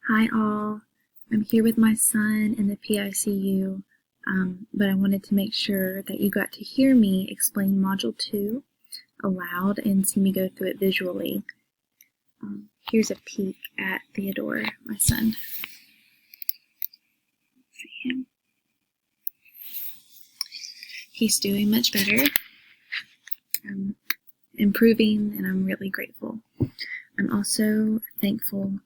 Hi all, I'm here with my son in the PICU, but I wanted to make sure that you got to hear me explain Module 2 aloud and see me go through it visually. Here's a peek at Theodore, my son. See him? He's doing much better, improving, and I'm really grateful. I'm also thankful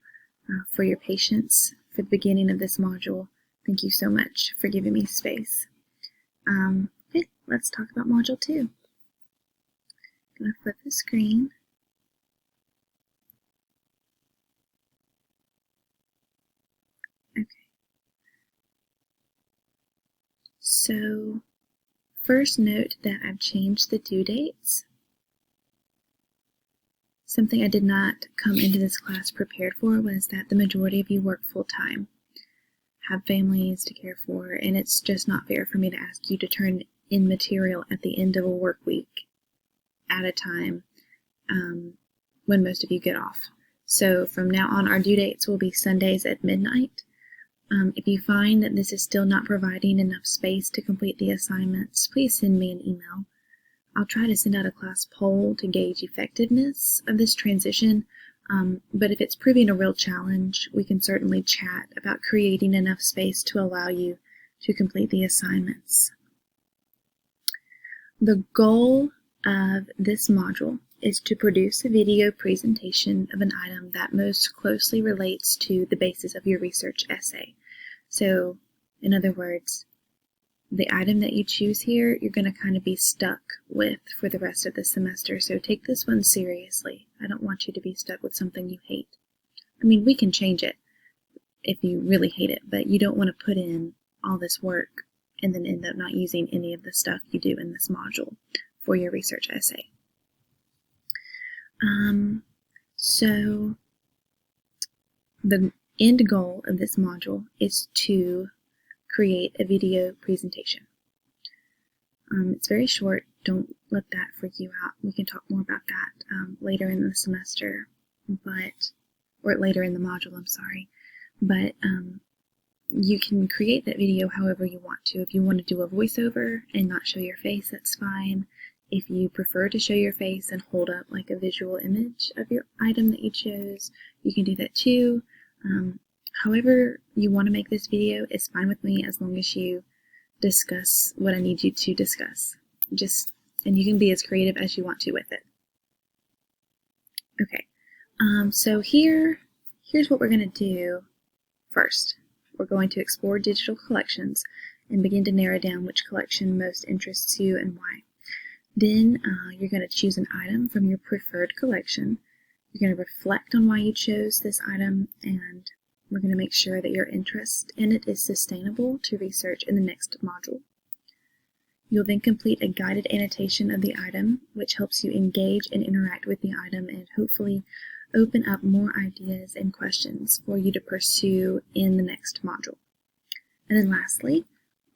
for your patience for the beginning of this module. Thank you so much for giving me space. Okay, let's talk about Module 2. I'm going to flip the screen. Okay. So, first note that I've changed the due dates. Something I did not come into this class prepared for was that the majority of you work full-time, have families to care for, and it's just not fair for me to ask you to turn in material at the end of a work week at a time when most of you get off. So from now on, our due dates will be Sundays at midnight. If you find that this is still not providing enough space to complete the assignments, please send me an email. I'll try to send out a class poll to gauge effectiveness of this transition, but if it's proving a real challenge, we can certainly chat about creating enough space to allow you to complete the assignments. The goal of this module is to produce a video presentation of an item that most closely relates to the basis of your research essay. So, in other words, the item that you choose here, you're going to kind of be stuck with for the rest of the semester, so take this one seriously. I don't want you to be stuck with something you hate. I mean, we can change it if you really hate it, but you don't want to put in all this work and then end up not using any of the stuff you do in this module for your research essay. So the end goal of this module is to create a video presentation. It's very short. Don't let that freak you out. We can talk more about that later in the semester, or later in the module, I'm sorry. But you can create that video however you want to. If you want to do a voiceover and not show your face, that's fine. If you prefer to show your face and hold up like a visual image of your item that you chose, you can do that too. However you want to make this video is fine with me, as long as you discuss what I need you to discuss. And you can be as creative as you want to with it. Okay, so here's what we're going to do first. We're going to explore digital collections and begin to narrow down which collection most interests you and why. Then you're going to choose an item from your preferred collection. You're going to reflect on why you chose this item, and we're going to make sure that your interest in it is sustainable to research in the next module. You'll then complete a guided annotation of the item, which helps you engage and interact with the item and hopefully open up more ideas and questions for you to pursue in the next module. And then lastly,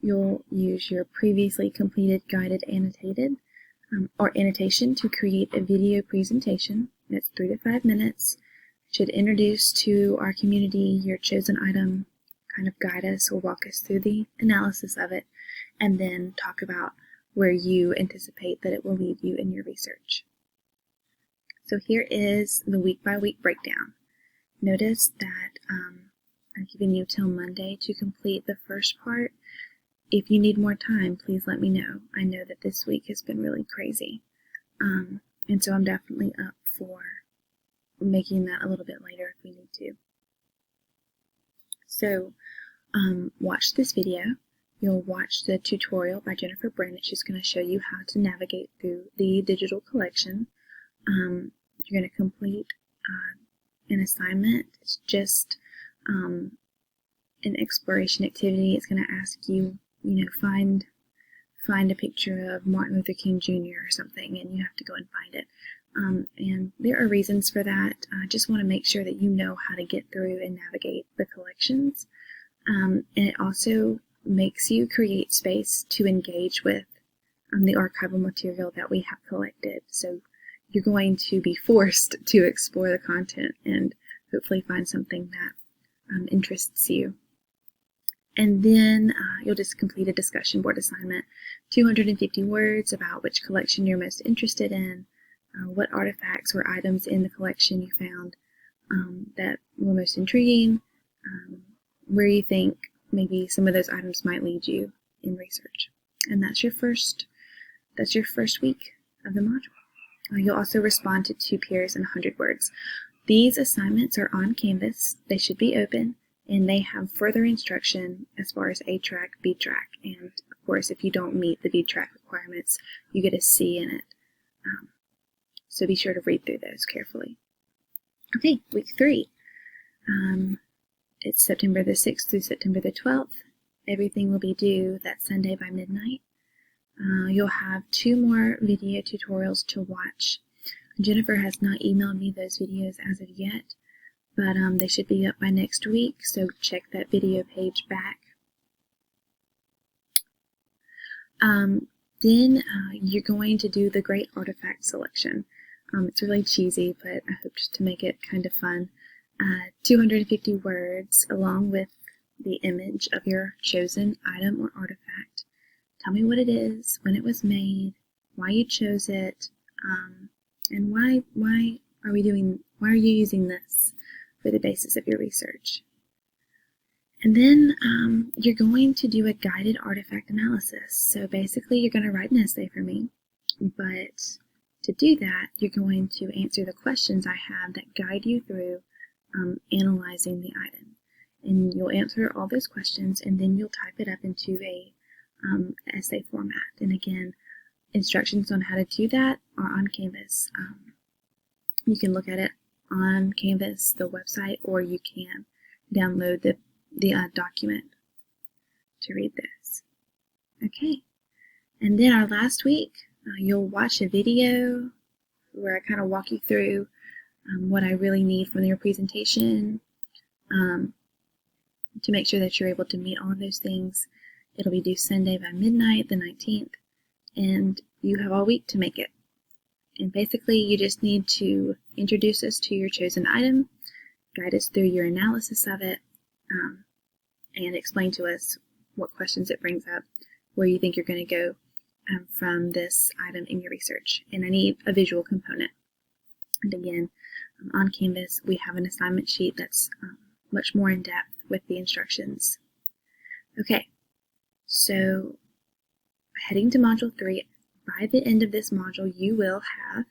you'll use your previously completed guided annotation to create a video presentation that's 3 to 5 minutes. It should introduce to our community your chosen item, kind of guide us or walk us through the analysis of it, and then talk about where you anticipate that it will lead you in your research. So here is the week-by-week breakdown. Notice that I've given you till Monday to complete the first part. If you need more time, please let me know. I know that this week has been really crazy, and so I'm definitely up for making that a little bit later if we need to. So watch this video. You'll watch the tutorial by Jennifer Brandon. She's going to show you how to navigate through the digital collection. You're going to complete an assignment. It's just an exploration activity. It's going to ask you, find a picture of Martin Luther King Jr. or something, and you have to go and find it. And there are reasons for that. I just want to make sure that you know how to get through and navigate the collections. And it also makes you create space to engage with the archival material that we have collected. So you're going to be forced to explore the content and hopefully find something that interests you. And then you'll just complete a discussion board assignment, 250 words about which collection you're most interested in, what artifacts or items in the collection you found that were most intriguing, where you think maybe some of those items might lead you in research. And that's your first week of the module. You'll also respond to 2 peers in 100 words. These assignments are on Canvas. They should be open, and they have further instruction as far as A track, B track, and of course if you don't meet the B track requirements, you get a C in it. So be sure to read through those carefully. Okay, week 3. It's September the 6th through September the 12th. Everything will be due that Sunday by midnight. You'll have 2 more video tutorials to watch. Jennifer has not emailed me those videos as of yet, but they should be up by next week, so check that video page back. Then you're going to do the Great Artifact Selection. It's really cheesy, but I hope to make it kind of fun. 250 words along with the image of your chosen item or artifact. Tell me what it is, when it was made, why you chose it, and why are you using this for the basis of your research. And then you're going to do a guided artifact analysis. So basically you're going to write an essay for me, but to do that you're going to answer the questions I have that guide you through analyzing the item. And you'll answer all those questions, and then you'll type it up into a essay format. And again, instructions on how to do that are on Canvas. You can look at it on Canvas, the website, or you can download the document to read this. Okay, and then our last week, you'll watch a video where I kind of walk you through what I really need from your presentation to make sure that you're able to meet all of those things. It'll be due Sunday by midnight, the 19th, and you have all week to make it. And basically, you just need to introduce us to your chosen item, guide us through your analysis of it, and explain to us what questions it brings up, where you think you're going to go from this item in your research. And I need a visual component. And again, on Canvas, we have an assignment sheet that's much more in depth with the instructions. Okay, so heading to Module 3, by the end of this module, you will have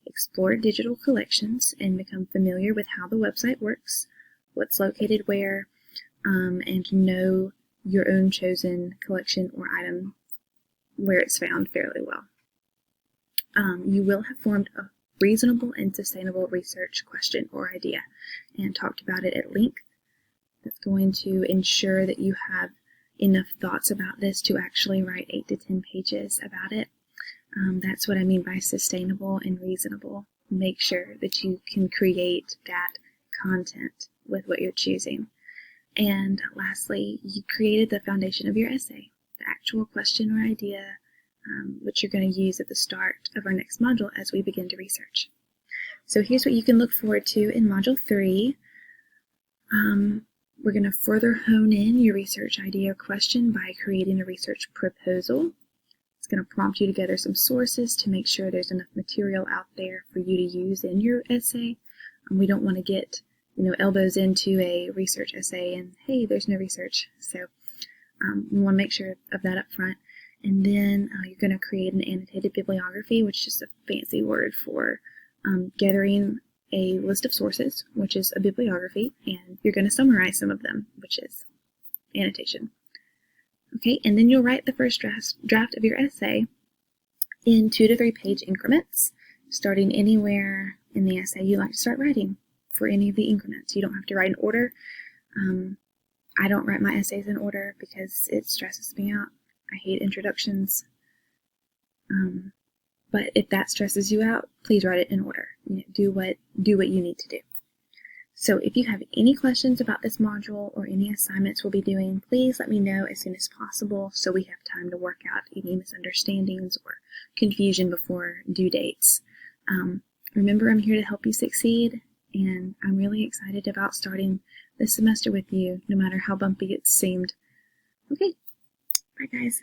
explored digital collections and become familiar with how the website works, what's located where, and know your own chosen collection or item where it's found fairly well. You will have formed a reasonable and sustainable research question or idea and talked about it at length. That's going to ensure that you have enough thoughts about this to actually write 8 to 10 pages about it. That's what I mean by sustainable and reasonable. Make sure that you can create that content with what you're choosing. And lastly, you created the foundation of your essay, the actual question or idea, which you're going to use at the start of our next module as we begin to research. So here's what you can look forward to in Module 3. We're going to further hone in your research idea or question by creating a research proposal. It's going to prompt you to gather some sources to make sure there's enough material out there for you to use in your essay. We don't want to get elbows into a research essay and hey, there's no research. So we want to make sure of that up front. And then you're going to create an annotated bibliography, which is just a fancy word for gathering a list of sources, which is a bibliography, and you're going to summarize some of them, which is annotation. Okay, and then you'll write the first draft of your essay in 2 to 3 page increments, starting anywhere in the essay you like to start writing for any of the increments. You don't have to write in order. I don't write my essays in order because it stresses me out. I hate introductions. But if that stresses you out, please write it in order. Do what you need to do. So if you have any questions about this module or any assignments we'll be doing, please let me know as soon as possible so we have time to work out any misunderstandings or confusion before due dates. Remember, I'm here to help you succeed, and I'm really excited about starting this semester with you, no matter how bumpy it seemed. Okay, bye guys.